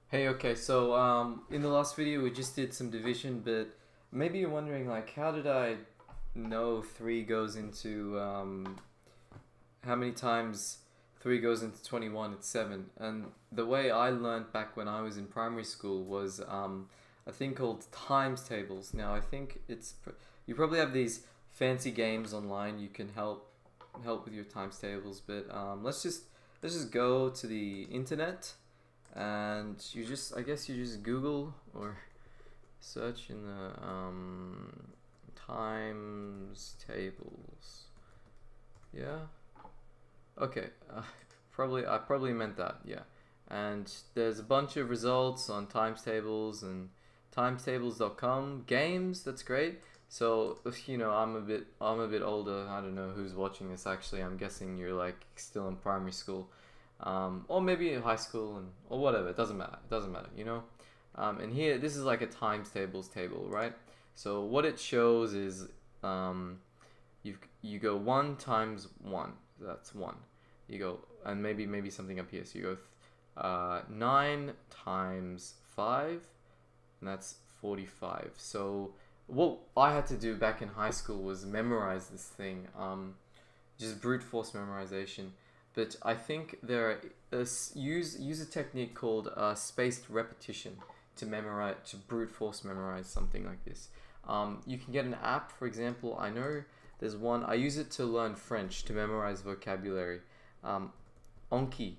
Hey, okay, so in the last video we just did some division, but maybe you're wondering like how did I know 3 goes into how many times 3 goes into 21? It's 7. And the way I learned back when I was in primary school was a thing called times tables. Now I think you probably have these fancy games online you can help with your times tables, but let's just go to the internet and I guess you just Google or search in the times tables. Yeah. Okay. I probably meant that. Yeah. And there's a bunch of results on times tables and timestables.com games. That's great. So I'm a bit older. I don't know who's watching this actually. I'm guessing you're like still in primary school, or maybe in high school or whatever. It doesn't matter. It doesn't matter. And here, this is like a times tables table, right? So what it shows is you go 1 times 1. That's 1. You go and maybe something up here. So you go 9 times 5, and that's 45. So what I had to do back in high school was memorize this thing. Just brute force memorization. But I think use a technique called spaced repetition to brute force memorize something like this. You can get an app, for example. I know there's one. I use it to learn French to memorize vocabulary. Um, Anki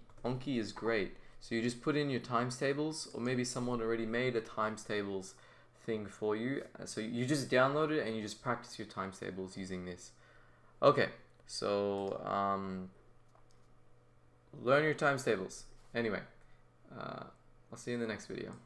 is great. So you just put in your times tables, or maybe someone already made a times tables thing for you. So you just download it and you just practice your times tables using this. Okay, so learn your times tables. Anyway, I'll see you in the next video.